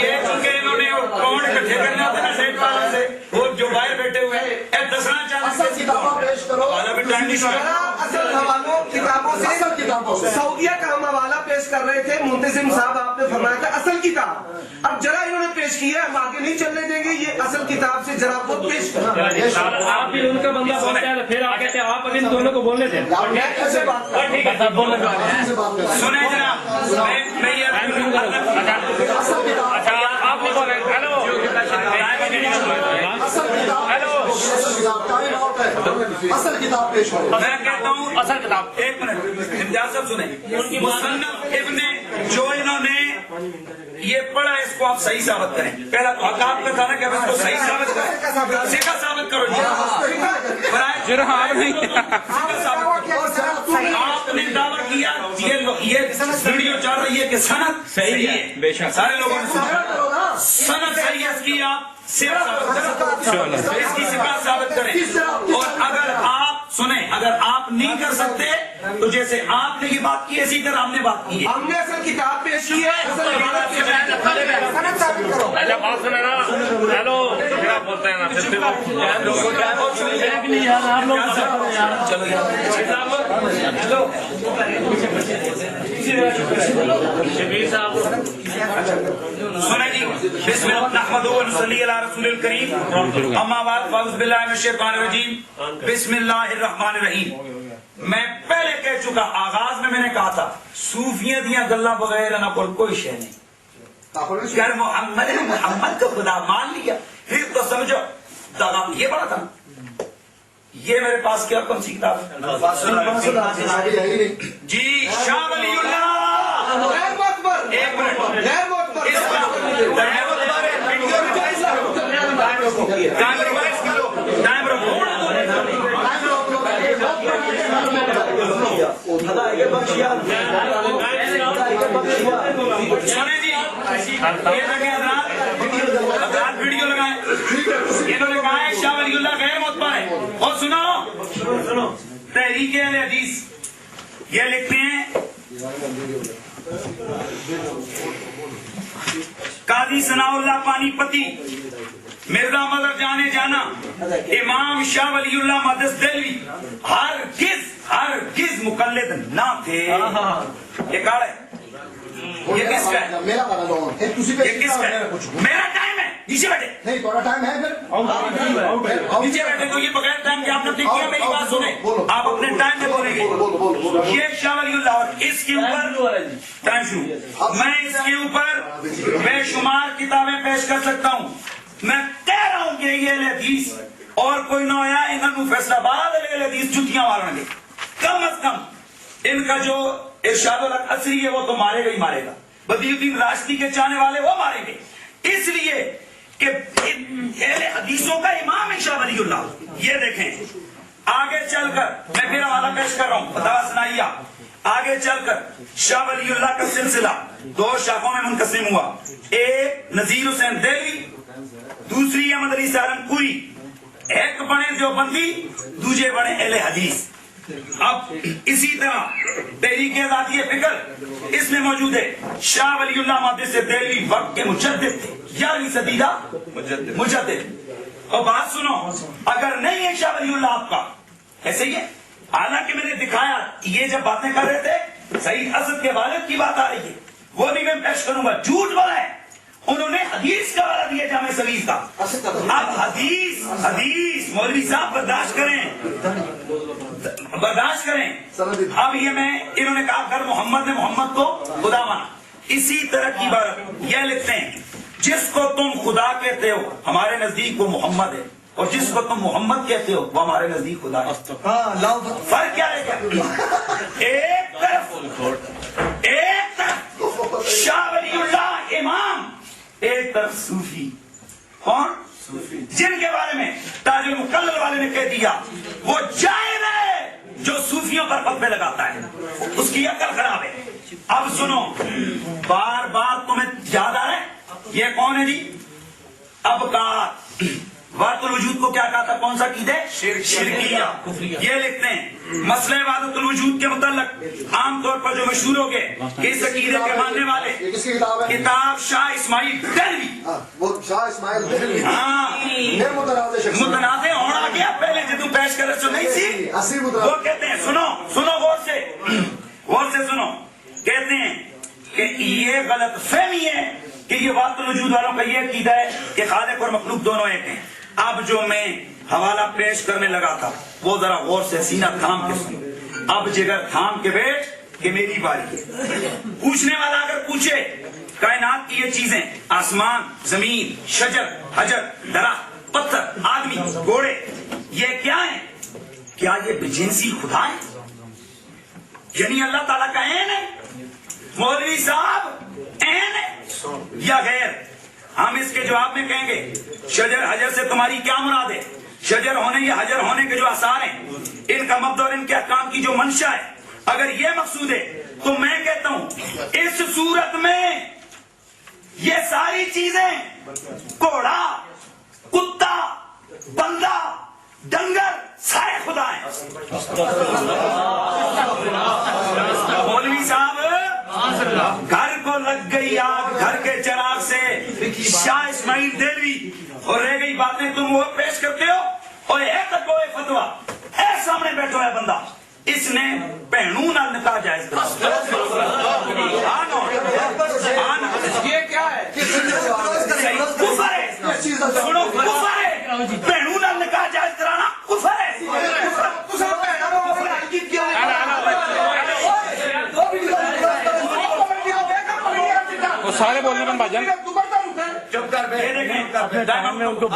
یہ چونکہ انہوں نے اکاؤنٹ اکٹھے کرنے ہوتے نا سیٹ والوں سے, وہ جو باہر بیٹھے ہوئے ہیں دسنا اصل کتابیں پیش کرو. اصل حوالوں کتابوں سے سعودیہ کا ہم حوالہ پیش پیش کر رہے تھے منتظم صاحب، آپ نے فرمایا تھا اصل کتاب، اب ذرا انہوں نے پیش کی ہے، ہم آگے نہیں چلنے دیں گے، یہ اصل کتاب سے ذرا خود پیش کرنا. آپ بھی ان کا بندہ بولتا ہے پھر آپ کہتے ہیں آپ ابھی ان دونوں کو بولنے دیں. میں کیسے بات کروں؟ سنیں جناب، میں یہ اچھا آپ نہیں بول رہے. ہیلو اصل کتاب پیش کرو. میں کہتا ہوں اصل کتاب. ایک منٹ امتیاز صاحب سنیں. مصنف ابن جو انہوں نے یہ پڑھا اس کو آپ صحیح ثابت کریں. پہلا تو حق آپ کا تھا نا کہ اب اس کو صحیح ثابت کریں. سیکھا ثابت کرو جی. آپ نے دعویٰ کیا یہ ویڈیو چل رہی ہے کہ سند صحیح ہے. بے شک سارے لوگوں نے سنا سند صحیح ہے اس کی آپ صحت ثابت کریں، اس کی صفات ثابت کریں. اور اگر آپ سنیں، اگر آپ نہیں کر سکتے تو جیسے آپ نے یہ بات کی اسی طرح ہم نے بات کی ہے. ہم نے اصل کتاب پیش کی ہے. اچھا بات سنیں نا. ہیلو کیا بولتے ہیں نا یار آپ لوگ چلو شبیر صاحب سنیں جی. بسم اللہ نحمدہ و نصلی علی رسول الکریم، اما بعد فاعوذ باللہ من الشیطان الرجیم، بسم اللہ الرحمن الرحیم. میں پہلے کہہ چکا، آغاز میں نے کہا تھا صوفیاں دیاں گلاں بغیر نہ کوئی شے نہیں. اگر محمد نے محمد کو خدا مان لیا پھر تو سمجھو داغا یہ بڑا تھا. یہ میرے پاس کیا کون سی کتاب جی شاہ ولی اللہ. ایک منٹ ٹائم رکھو. سنیں جی حضرات ویڈیو لگائیں. انہوں نے کہا ہے شاہ ولی اللہ غیر معتبر ہے. اور سنو تحریک اہل حدیث یہ لکھتے ہیں قاضی ثناء اللہ پانی پتی مرزا مظہر جانے جانا امام شاہ ولی اللہ محدث دہلوی ہرگز مقلد نہ تھے. یہ کہا ہے یہ کس کا ہے؟ میرا یہ کس کا ہے؟ میرا ٹائم ہے. نیچے بیٹھے نہیں تھوڑا ٹائم ہے پھر نیچے بیٹھے تو یہ بغیر ٹائم کے آپ نے کیا. میری بات سنیں، آپ اپنے ٹائم میں بولیں گے. یہ شاہ ولی اللہ اور اس کے اوپر ٹائم شروع. میں اس کے اوپر بے شمار کتابیں پیش کر سکتا ہوں. میں کہہ رہا ہوں کہ یہ اہل حدیث اور کوئی نہ ہویا انہوں فیصلہ بعد اہل حدیث جتیاں ماریں گے. کم از کم ان کا جو ارشاد الاثری ہے وہ تو مارے گا ہی مارے گا. بدیع الدین راشدی کے چاہنے والے وہ ماریں گے، اس لیے کہ اہل حدیثوں کا امام ہے شاہ ولی اللہ. یہ دیکھیں آگے چل کر میں پھر حوالہ پیش کر رہا ہوں، بتا سنائیے. آگے چل کر شاہ ولی اللہ کا سلسلہ دو شاخوں میں منقسم ہوا. ایک نذیر حسین دہلوی، دوسری احمد علی سہارنپوری. ایک بنے دیوبندی، دوسرے بنے اہل حدیث. اب اسی طرح تحریک آزادی فکر اس میں موجود ہے. شاہ ولی اللہ محدث دہلوی وقت کے مجدد تھے، 11ویں صدی کا مجدد. اور بات سنو، اگر نہیں ہے شاہ ولی اللہ آپ کا ایسے ہی ہے. حالانکہ میں نے دکھایا یہ جب باتیں کر رہے تھے سعید اسد کے والد کی بات آ رہی ہے، وہ بھی میں پیش کروں گا. جھوٹ بولا ہے انہوں نے حدیث کا والا دیا جامع صغیر کا. اب حدیث مولوی صاحب برداشت کریں. اب یہ میں انہوں نے کہا اگر محمد نے محمد کو خدا مانا. اسی طرح کی بات یہ لکھتے ہیں جس کو تم خدا کہتے ہو ہمارے نزدیک وہ محمد ہے، اور جس کو تم محمد کہتے ہو وہ ہمارے نزدیک خدا ہے. فرق کیا ہے؟ ایک طرف شاہ ولی اللہ امام، ایک طرف صوفی. کون؟ جن کے بارے میں تاج المقلل والے نے کہہ دیا وہ جاہل ہے جو صوفیوں پر فتوے لگاتا ہے، اس کی عقل خراب ہے. اب سنو، بار بار تمہیں یاد آ رہا ہے یہ کون ہے جی؟ ابکار. وحدت الوجود کو کیا کہا تھا؟ کون سا عقیدہ؟ شرکیہ. یہ لکھتے ہیں مسئلہ وحدت الوجود کے متعلق عام طور پر جو مشہور ہو گئے اس عقیدے کے ماننے والے کتاب شاہ اسماعیل دہلوی. وہ شاہ اسماعیل دہلوی ہاں متنازع ہونا گیا. پہلے جدو پیش کرے تو نہیں تھی. وہ کہتے ہیں سنو غور سے سنو، کہتے ہیں کہ یہ غلط فہمی ہے کہ یہ وحدت الوجود والوں کا یہ عقیدہ ہے کہ خالق اور مخلوق دونوں ایک ہیں. اب جو میں حوالہ پیش کرنے لگا تھا وہ ذرا غور سے سینہ تھام کے سنو. اب جگر تھام کے بیٹھ کہ میری باری ہے. پوچھنے والا اگر پوچھے کائنات کی یہ چیزیں آسمان، زمین، شجر، حجر، درخت، پتھر، آدمی، گھوڑے، یہ کیا ہیں؟ کیا یہ بجنسی خدا ہے؟ یعنی اللہ تعالیٰ کا عین ہے؟ مولوی صاحب عین ہے یا غیر؟ ہم اس کے جواب میں کہیں گے شجر حجر سے تمہاری کیا مراد ہے؟ شجر ہونے یا حجر ہونے کے جو آثار ہیں، ان کا مبدا اور ان کے احکام کی جو منشا ہے، اگر یہ مقصود ہے تو میں کہتا ہوں اس صورت میں یہ ساری چیزیں گھوڑا، کتا، بندہ، ڈنگر سارے خدا ہیں. مولوی صاحب گھر کو لگ گئی آگ گھر کے چراغ سے، شاہ اسماعیل دہلوی، اور رہ گئی باتیں تم وہ پیش کرتے ہو. اور فتوا سامنے بیٹھا ہے بندہ، اس نے پہنوں نہ نکاح جائز کرا. یہ کیا ہے؟ کفر ہے. سنو کفر ہے. پہنوں نہ نکاح جائز کرانا کفر ہے. سارے بولنے میں بھاجن چپ کر میں ان کو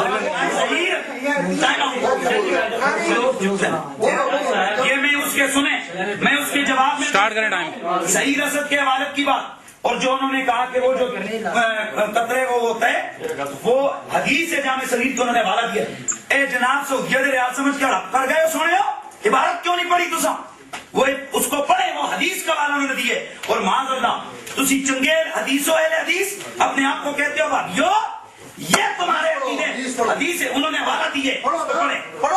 یہ میں اس کے سنے، میں اس کے جواب میں اسٹارٹ کریں ٹائم. صحیح رسد کے حوالت کی بات، اور جو انہوں نے کہا کہ وہ جو قطرے وہ ہوتا ہے وہ حدیث سے جامع صحیح کو انہوں نے حوالہ دیا. اے جناب سعودیت ریاض سمجھ کے ہڑپ کر گئے سونے ہو، عبارت کیوں نہیں پڑھی تسا؟ وہ اس کو پڑھے، وہ حدیث کا حوالہ انہوں نے دیے. اور معاذ اللہ تسی چنگیل حدیث و اہل حدیث اپنے آپ کو کہتے ہو بھائیو یہ تمہارے عقیدے حدیث ہے، انہوں نے حوالہ دیے. پڑھو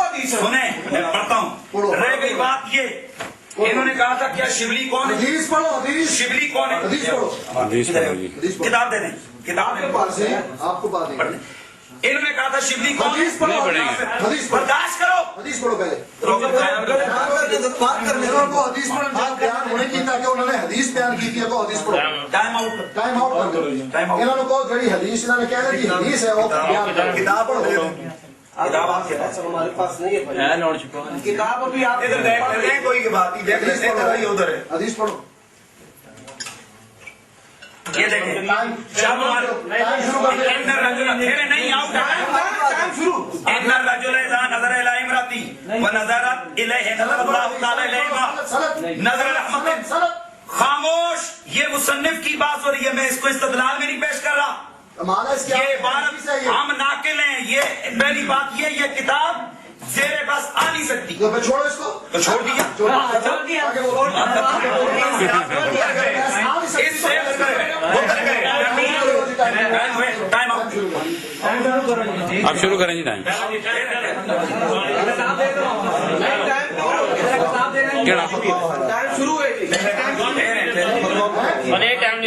حدیث. سنیں میں پڑھتا ہوں. رہ گئی بات یہ، انہوں نے کہا تھا کیا شبلی کون ہے؟ حدیث پڑھو. حدیث شبلی کون ہے؟ حدیث پڑھو. کتاب دے دیں، کتاب دے دیں. آپ کو بات پڑھ دیں. انہوں نے کہا تھا شبلی کون ہے؟ حدیث پڑھو. حدیث پڑھو. برداشت کرو. حدیث پڑھو پہلے. بات کرنے کو حدیث پڑھنا بیان ہونے کی تاکہ انہوں نے حدیث بیان کی تھی تو حدیث پڑھو. Time out. ٹائم آؤٹ کر دو. انہوں نے کہو جڑی حدیث انہوں نے کہہ دی حدیث ہے وہ بیان کرو. کتاب پڑھو. کتاب آپ کے پاس ہمارے پاس نہیں ہے کتاب. ابھی آپ ادھر دیکھ لیں کوئی بات نہیں، دیکھ لیں ادھر ہی ادھر ہے. حدیث پڑھو. یہ دیکھیں جب نہیں آؤٹ ان الرجل اذا نظر الى امرأته ونظرت الیہ نظر اللہ تعالی الیہما نظر رحمت. خاموش، یہ مصنف کی بات ہو رہی ہے، میں اس کو استدلال میں نہیں پیش کر رہا. یہ عبارت ہم ناقل ہیں. یہ پہلی بات یہ کتاب زیر بس آ نہیں سکتی. چھوڑو اس کو. تو چھوڑ دیا. اس سے ٹائم آؤٹ. آپ شروع کریں جی. ٹائم شروع ہے.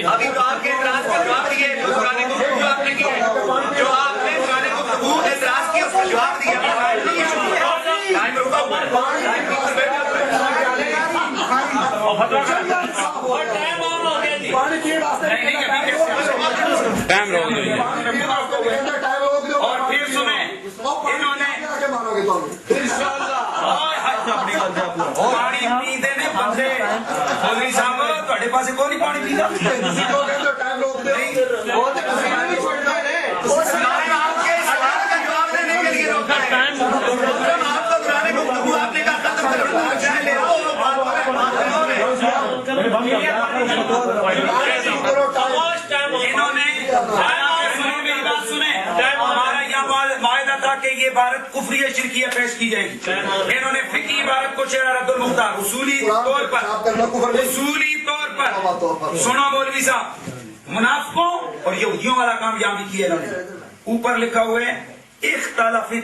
ابھی تو آپ کے اعتراض کا جواب دیے، جو پرانے گفتگو جو آپ نے کی ہے، جو آپ نے پرانے گفتگو اعتراض کی اس کا جواب دیا. ٹائم روک دو. اور پھر سنیں انہوں نے پانی پیندے نے بندے. مولوی صاحب تھوڑے پاس کون پانی پیندا؟ ٹائم روک دو. آپ کے سوال کا جواب دینے کے لیے روکا ہے. آپ کو پرانے گفتگو آپ نے کہا ختم کرنا چاہے لے آؤ. انہوں نے میری بات سنیں. ہمارا یہاں معاہدہ تھا کہ یہ عبارت کفریہ شرکیہ پیش کی جائے گی. انہوں نے فقہی عبارت کو چہرہ رد المختار اصولی طور پر سنو مولوی صاحب، منافقوں اور یہودیوں والا کام یہاں بھی کیا انہوں نے. اوپر لکھا ہوا ہے اختلف فی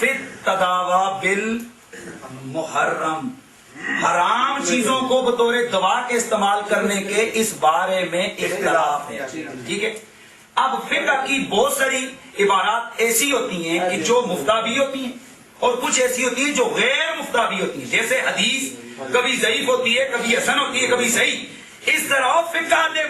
التداوی بالمحرم. حرام چیزوں کو بطور دوا کے استعمال کرنے کے اس بارے میں اختلاف ہے. ٹھیک ہے. اب فقہ کی بہت ساری عبارات ایسی ہوتی ہیں کہ جو مفتہ بھی ہوتی ہیں اور کچھ ایسی ہوتی ہیں جو غیر مفتہ بھی ہوتی ہیں. جیسے حدیث کبھی ضعیف ہوتی ہے، کبھی حسن ہوتی ہے، کبھی صحیح. اس طرح فقہ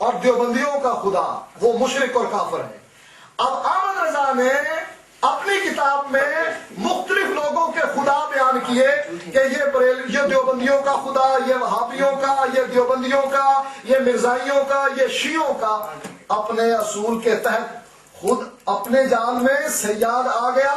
اور دیوبندیوں کا خدا وہ مشرک اور کافر ہے. اب احمد رضا نے اپنی کتاب میں مختلف لوگوں کے خدا بیان کیے کہ یہ دیوبندیوں کا خدا، یہ وہابیوں کا، یہ دیوبندیوں کا، یہ مرزائیوں کا، یہ شیعوں کا. اپنے اصول کے تحت خود اپنے جان میں سیاد آ گیا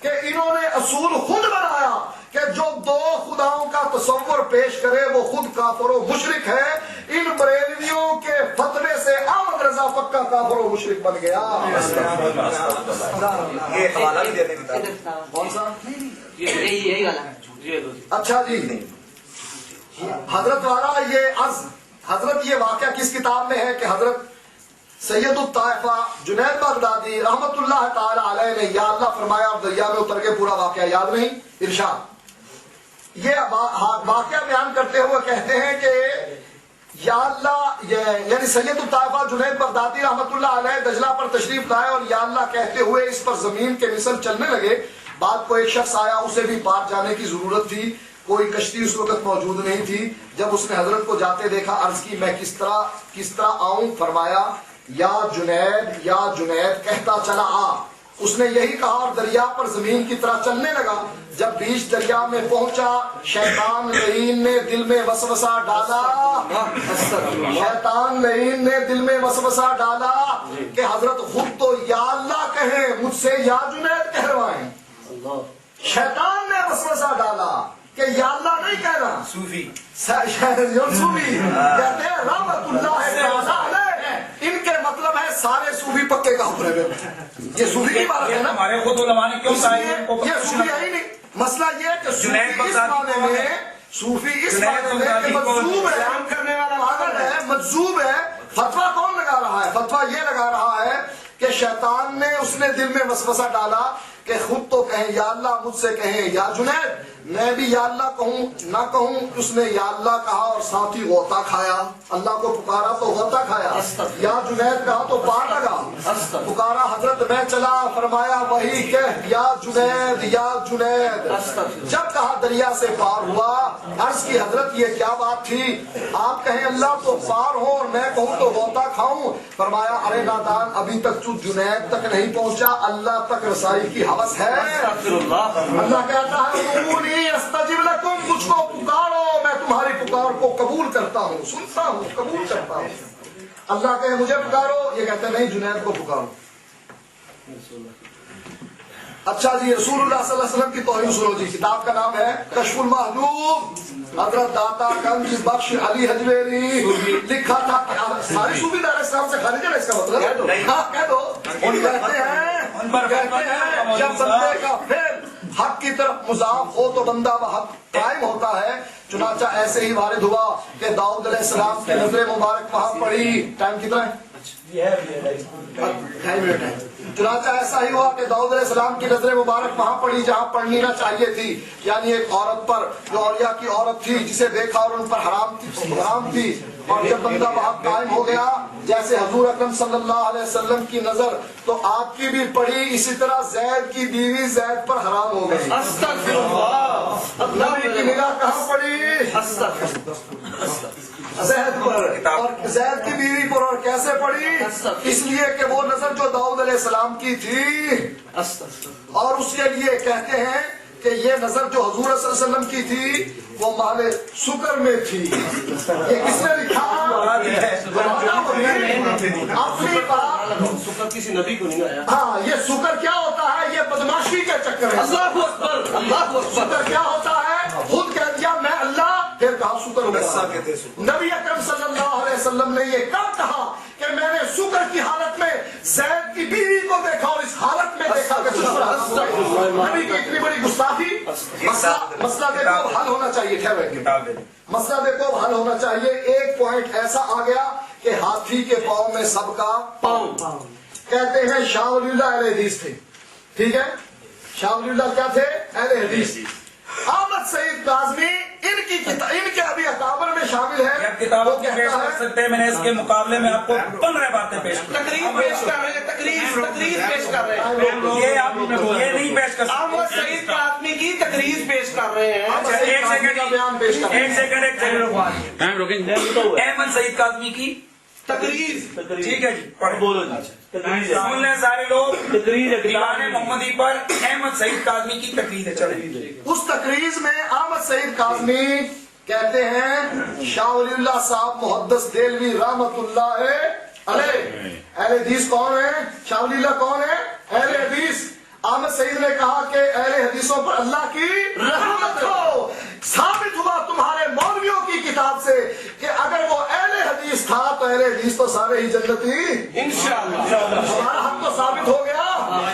کہ انہوں نے اصول خود بنایا کہ جو دو خداؤں کا تصور پیش کرے وہ خود کافر و مشرک ہے. ان بریلویوں کے فتوے سے احمد رضا پکا کافر و مشرک بن گیا. یہ حوالہ بھی دے دیں کتاب. کون سا؟ یہی گانا اچھا جی حضرت والا یہ حضرت یہ واقعہ کس کتاب میں ہے کہ حضرت سید الطائفہ جنید بغدادی رحمت اللہ تعالی علیہ نے یا اللہ فرمایا اور دریا میں اتر کے پورا واقعہ یاد نہیں ارشاد. یہ واقعہ بیان کرتے ہوئے کہتے ہیں کہ یا اللہ یعنی سید الطائفہ جنید بغدادی رحمت اللہ علیہ دجلہ پر تشریف لائے اور یا اللہ کہتے ہوئے اس پر زمین کے مثل چلنے لگے. بعد کو ایک شخص آیا، اسے بھی پار جانے کی ضرورت تھی، کوئی کشتی اس وقت موجود نہیں تھی. جب اس نے حضرت کو جاتے دیکھا عرض کی میں کس طرح آؤں؟ فرمایا یا جنید کہتا چلا آ. اس نے یہی کہا اور دریا پر زمین کی طرح چلنے لگا. جب بیچ دریا میں پہنچا شیطان لعین نے دل میں وسوسہ ڈالا کہ حضرت خود تو یا اللہ کہیں مجھ سے یا جنید کہلوائیں. شیطان نے وسوسہ ڈالا کہ یا اللہ نہیں کہنا. صوفی کہتے ہیں رحمت اللہ علیہ، ان کے مطلب ہے سارے صوفی پکے کا حکم ہے. یہ صوفی کی بات ہے نا، ہمارے خود علماء نے کیوں یہ صوفی ہے ہی نہیں. مسئلہ یہ ہے کہ صوفی اس معنی میں کہ مجذوب ہے، کرنے والا پاگل ہے، مجذوب ہے. فتویٰ کون لگا رہا ہے؟ فتویٰ یہ لگا رہا ہے کہ شیطان نے اس نے دل میں وسوسہ ڈالا کہ خود تو کہیں یا اللہ مجھ سے کہیں یا جنید، میں بھی یا اللہ کہوں نہ کہوں. اس نے یا اللہ کہا اور ساتھ ہی غوطہ کھایا. اللہ کو پکارا تو غوطہ کھایا. یا جنید کہا تو پار لگا. پکارا حضرت میں چلا، فرمایا وہی کہہ یا جنید یا جنید. جب کہا دریا سے پار ہوا. عرض کی حضرت یہ کیا بات تھی؟ آپ کہیں اللہ تو پار ہو اور میں کہوں تو غوطہ کھاؤں. فرمایا ارے نادان ابھی تک تو جنید تک نہیں پہنچا، اللہ تک رسائی کی حوث ہے. اللہ کہتا ہے استجب لکم، مجھ کو پکارو میں تمہاری پکار کو قبول کرتا ہوں، سنتا ہوں، قبول کرتا ہوں. اللہ کہے مجھے پکارو، یہ کہتے ہیں نہیں جنید کو پکارو. اچھا جی رسول اللہ صلی اللہ علیہ وسلم کی توہین سنو جی. کتاب کا نام ہے کشف المحجوب، حضرت داتا گنج بخش علی حجویری لکھا تھا. ساری صوفی دار اسلام سے خارج ہے اس کا مطلب؟ ہاں کہہ دو. کہتے ہیں جب بندے کا فعل حق کی طرف مضاف ہو تو بندہ وحق قائم ہوتا ہے. چنانچہ ایسے ہی وارد ہوا کہ داؤد علیہ السلام کی نظر مبارک وہاں پڑی. ٹائم کتنا ہے؟ چنانچہ ایسا ہی ہوا کہ داؤد علیہ السلام کی نظر مبارک وہاں پڑی جہاں پڑنی نہ چاہیے تھی، یعنی ایک عورت پر جو اولیاء کی عورت تھی جسے دیکھا اور ان پر حرام تھی. اور جب بندہ وہاں قائم ہو گیا جیسے حضور اکرم صلی اللہ علیہ وسلم کی نظر تو آپ کی بھی پڑی، اسی طرح زید کی بیوی زید پر حرام ہو گئی. نبی کی نگاہ کہاں پڑی؟ زید پر. اور زید کی بیوی پر اور کیسے پڑی؟ اس لیے کہ وہ نظر جو داؤد علیہ السلام کی تھی اور اس کے لیے کہتے ہیں کہ یہ نظر جو حضور صلی اللہ علیہ وسلم کی تھی وہ مال سکر میں تھی. یہ کس نے لکھا؟ اپنی بات. سکر کسی نبی کو نہیں آیا. ہاں یہ سکر کیا ہوتا ہے؟ یہ بدماشی کے چکر ہے. اللہ اکبر، اللہ اکبر. سکر کیا ہوتا ہے؟ خود کہہ دیا میں اللہ، پھر کہا سکر ہو گیا. نبی اکرم صلی اللہ علیہ وسلم نے یہ کب کہا کہ میں نے سکر کی حالت میں زید کی بیوی کو دیکھا اور اس حالت میں دیکھا کہ نبی کی اتنی بڑی گستاخی. مسئلہ دیکھو حل ہونا چاہیے. مسئلہ دیکھو حل ہونا چاہیے. ایک پوائنٹ ایسا آ گیا کہ ہاتھی کے پاؤں میں سب کا پاؤں. کہتے ہیں شاہ ولی اللہ اہل حدیث تھے. ٹھیک ہے، شاہ ولی اللہ کیا تھے؟ اہل حدیث. احمد سعید کاظمی ان کے ابھی اکابر میں شامل ہے. کتابوں کی پیش کر سکتے ہیں، میں نے اس کے مقابلے میں آپ کو 15 باتیں پیش کی. تقریر پیش کر رہے ہیں، تقریر پیش کر رہے ہیں. یہ آپ یہ نہیں پیش کر سکتے. احمد سعید کاظمی کی تقریر پیش کر رہے ہیں. ایک سیکنڈ احمد سعید کاظمی کی تقریر ٹھیک ہے جی پڑھ بولو جی سن لیں سارے لوگ تقریر دیوان محمدی پر احمد سعید کاظمی کی تقریر ہے. چلیں اس تقریر میں احمد سعید کاظمی کہتے ہیں شاہ ولی اللہ صاحب محدث دہلوی رحمت اللہ علیہ اہل حدیث کون ہے؟ شاہ ولی اللہ کون ہے؟ اہل حدیث. احمد سعید نے کہا کہ اہل حدیثوں پر اللہ کی رحمت ہو. ثابت ہوا تمہارے مولویوں کی کتاب سے کہ اگر وہ اہل حدیث تھا تو اہل حدیث تو سارے ہی جنتی انشاءاللہ. ہمارا حق تو ثابت ہو گیا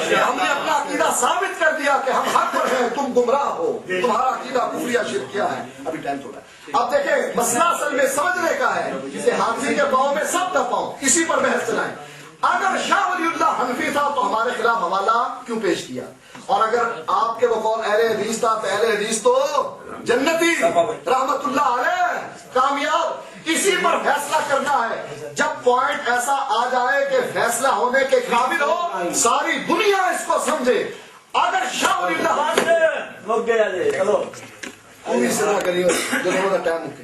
کہ ہم نے اپنا عقیدہ ثابت کر دیا کہ ہم حق پر ہیں تم گمراہ ہو. تمہارا عقیدہ کفر یا شرک کیا ہے. ابھی ٹائم تھوڑا ہے. اب دیکھیں مسئلہ اصل میں سمجھنے کا ہے کہ ہاتھی کے پاؤں میں سب کا پاؤں اسی پر بحث چلائیں. اگر شاہ ولی اللہ حنفی تھا تو ہمارے خلاف حوالہ کیوں پیش کیا؟ اور اگر آپ کے بقول اہل حدیث تھا تو اہل حدیث تو جنتی رحمت اللہ علیہ کامیاب. اسی پر فیصلہ کرنا ہے. جب پوائنٹ ایسا آ جائے کہ فیصلہ ہونے کے قابل ہو ساری دنیا اس کو سمجھے. اگر شاہ ولی اللہ چلو اس طرح کریے جو تھوڑا ٹائم مکے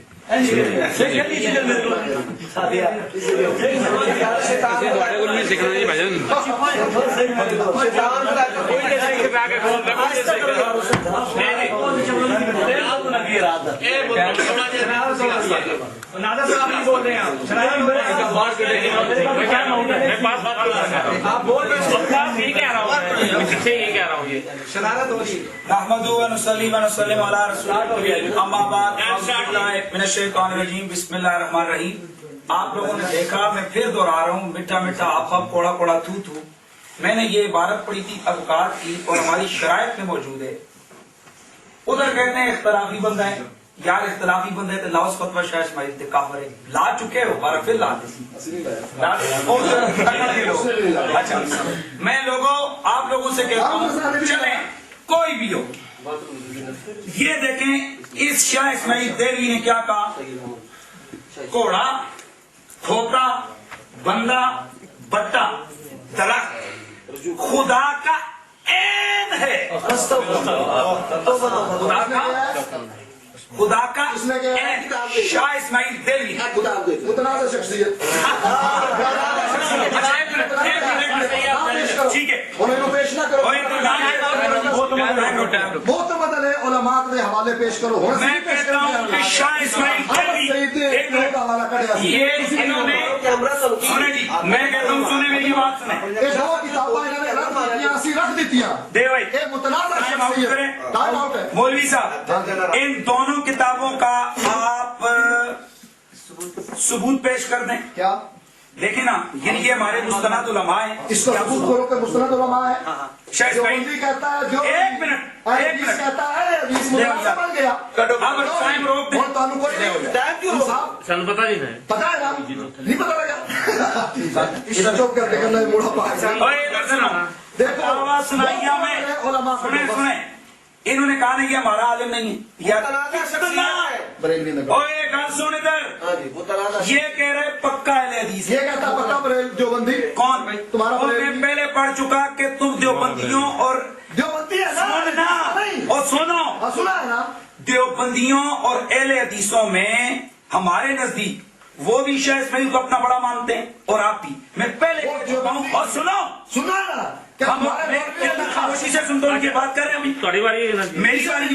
نادا صاحب نہیں بول رہے ہیں آپ بول رہے ہیں یہ کہہ رہا ہوں پیچھے یہ کہہ رہا ہوں یہ شرارت ہو رہی ہے. نحمدہ و نصلی و نسلم علی رسول اللہ اما بعد من الشیطان الرجیم بسم اللہ الرحمن الرحیم. آپ لوگوں نے دیکھا میں پھر دوہرا رہا ہوں میٹھا میٹھا آپ کوڑا کوڑا تھو تھو. میں نے یہ عبارت پڑھی تھی اوقات کی اور ہماری شرائط میں موجود ہے. ادھر کہتے ہیں اختلافی بندہ ہے. یار اختلافی بندے تو لاؤس فتویٰ شاہ اسماعیل تے کافر ہے. لا چکے ہو بارہ پھر لا دیں. اچھا میں لوگوں آپ لوگوں سے کہتا ہوں چلیں کوئی بھی ہو یہ دیکھیں اس شاہ اسماعیل دہلوی نے کیا کہا. کوڑا کھوپڑا بندہ بٹا درخت خدا کا عین ہے. خدا کا شاہ اسماعیل دہلوی متنازع شخصیت ٹھیک ہے انہیں پیش نہ کرو. بہت مدد ہے علماء کے حوالے پیش کرو. میں کہتا ہوں کہ شاہ اسماعیل دہلوی یہ انہوں نے سنیں جی میں کہتا ہوں سنیں میری بات سنیں دو کتابیں انہوں نے رکھ دیتی ہیں. دے بھائی متنازع شخصیت ٹائم آؤٹ ہے. مولوی صاحب ان دونوں کتابوں کا آپ ثبوت پیش کر دیں. کیا دیکھیں نا یعنی کہ ہمارے مستند علماء ہیں. اس کو ثبوت کرو کہ مستند علماء ہے. شاہ اسماعیل کہتا ہے جو ایک منٹ کہتا ہے حدیث متنازع بن گیا. اب ٹائم روک دیں. تعلق صاحب سن پتا نہیں ہے پتا ہے نا نہیں پتا لگا اس چوک کر دے گا موڑا پا. ادھر سنو دیکھو آواز سنائیے میں سنیں سنیں انہوں نے کہا نہیں کہ ہمارا عالم نہیں ہے یا گل سن ادھر یہ کہہ رہے پکا اہل حدیث. یہ کہتا پکا بریل دیوبندی کون تمہارا میں پہلے پڑھ چکا کہ تم دیوبندیوں اور دیوبندی ہے سننا اور سنو سنا ہے نا دیوبندیوں اور اہل حدیثوں میں ہمارے نزدیک وہ بھی شاہ اسماعیل کو اپنا بڑا مانتے ہیں اور آپ بھی. میں پہلے اور سنو سنا نا ہم خاموشی سے سنتا ہوں کی بات کر رہے ہیں ابھی تھوڑی باری میری باری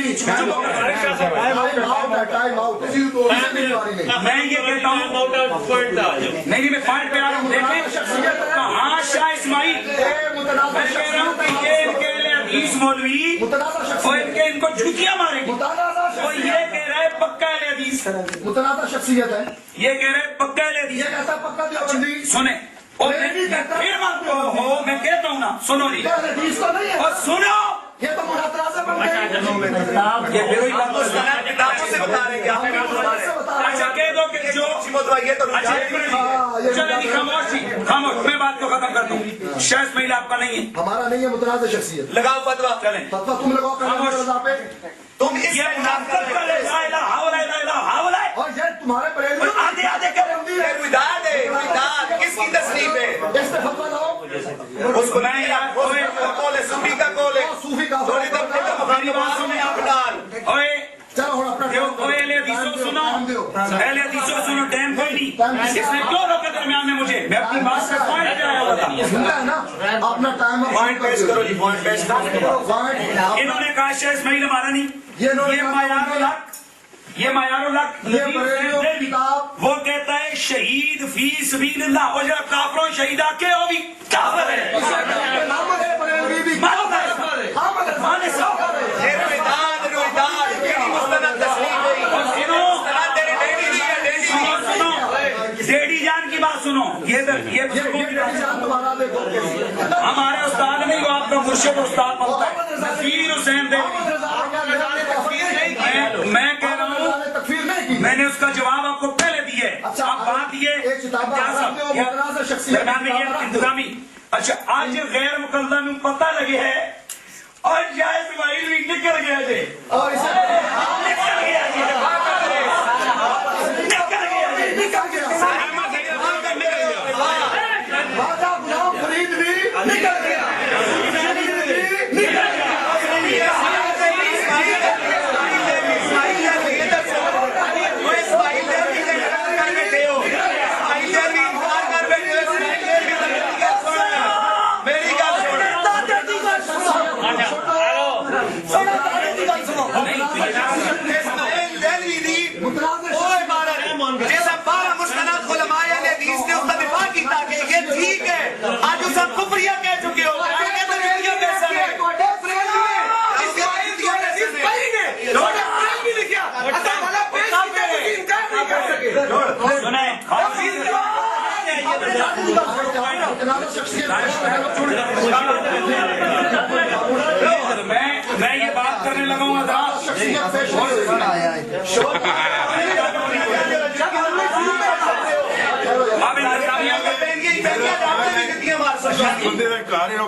میں یہ کہتا ہوں نہیں میں پوائنٹ پہ آ رہا ہوں. دیکھیں کہاں شاہ اسماعیل میں کہہ رہا ہوں کہ یہ ان کے حدیث مولوی اور ان کو جوتیاں ماریں گے. وہ یہ کہہ رہے پکا اہل حدیث متنازع شخصیت ہے. یہ کہہ رہے پکا اہل حدیث. یہ کہتا پکا دیوبندی سنیں اور میں کہتا ہوں نا سنو نہیں حدیث تو نہیں ہے اور سنو یہ تو متنازع بن گئے. یہ پھر وہی بات کتابوں سے بتا رہے ہیں اچھا کہہ دو کہ جو چلیں خاموش میں بات کو ختم کرتا ہوں. شاہ اسماعیل آپ کا نہیں ہے ہمارا نہیں ہے متنازع شخصیت. لگاؤ فتوا چلیں فتوا تم لگاؤ پہ تم اس یہ منافقت کا لا الہ الا اللہ اور یہ تمہارے بریل آدھے آدھے کر وداد ہے وداد کس کی تصریف ہے اس پہ فتوا دو. اس کو میں یاد کول ہے صوفی کا کول ہے صوفی کا تھوڑی دفعے کا مفہوم بات میں آپ ڈال اوئے چلو اہل حدیثوں سنو اہل حدیثوں سنو ٹائم کوئی نہیں, اس نے کیوں روکا درمیان میں مجھے؟ میں اپنی بات کا پوائنٹ پہ آیا ہوا تھا. سنتا ہے نا اپنا ٹائم پوائنٹ پیش کرو جی, پوائنٹ پیش کرو. پوائنٹ انہوں نے کہا شیخ اسماعیل ہمارا نہیں, یہ انہوں نے یہ معیار الحق, یہ معیار الحق یہ بریلوی کتاب وہ کہتا ہے شہید فی سبیل اللہ, وہ جو کافروں شہید آ کے وہ بھی کافر ہے. بریلوی بھی مانے سو ڈیڈی جان کی بات سنو, یہ تمہارا دیکھو ہمارے استاد نہیں, وہ آپ کا مرشد استاد بنتا ہے نذیر حسین دیوی. میں کہہ رہا ہوں, تکفیر نہیں کی. میں نے اس کا جواب آپ کو پہلے دیا ہے. اب بات یہ درمیان میں یہ انتظامی, اچھا آج غیر مقدمہ میں پتہ لگے ہے اور یا اسماعیل بھی نکل گیا جی, اور اسے نکل گیا جی, نکل گیا راجہ غلام فرید بھی نکل گیا. جیسا 12 مستند علماء نے حدیث نے اس کا دفاع کیتا کہ یہ ٹھیک ہے, آج اس ہم کفریہ کہہ چکے ہو. میں یہ بات کرنے لگا ہوں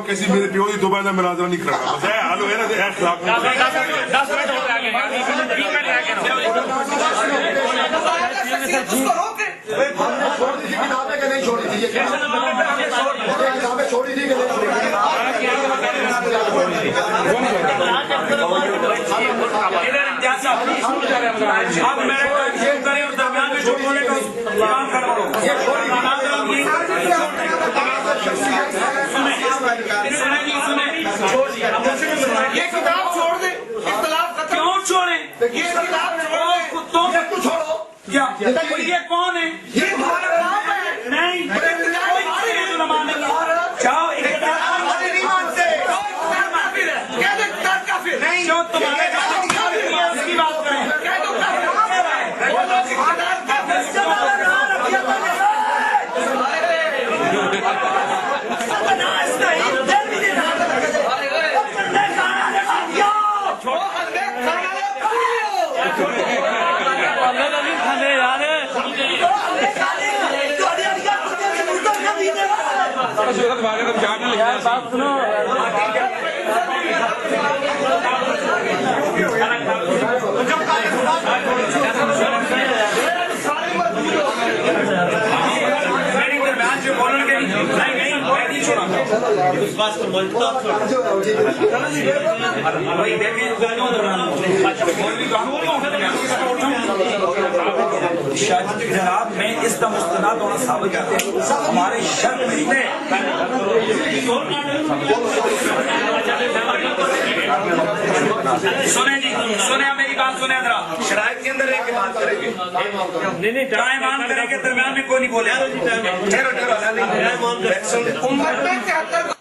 کسی میرے پیو کی دوبارہ مناظرہ نہیں کرنا, بس ہے حال ہے نا 10 منٹ ہو گئے, 20 منٹ رہ گئے. ہم نے چھوڑ دی تھی کتابیں کہ نہیں چھوڑی تھی, یہ کتابیں چھوڑی تھی کہ نہیں چھوڑی تھی. اب میرے کریں اور درمیان میں جو بولے گا کام کرو. یہ کتاب چھوڑ دیں, اختلاف ختم. کیوں چھوڑیں؟ یہ کتاب کتوں تو چھوڑو, کیا یہ کون ہے؟ یہ تمہارا کام ہے. نہیں جاؤ نہیں مانتے نہیں جو تمہارے اس کی بات کریں. بات سنو, جناب میں اس کا مستند ہونا ثابت کرتے ہیں ہمارے شرط نہیں ہے. سنیں جی, سنیں میری بات سنیں ذرا, شرائط کے اندر رہ کے بات کریں گے. ٹائم آن کریں گے, درمیان میں کوئی نہیں بولے. ٹھہرو ٹھہرو, امت میں 73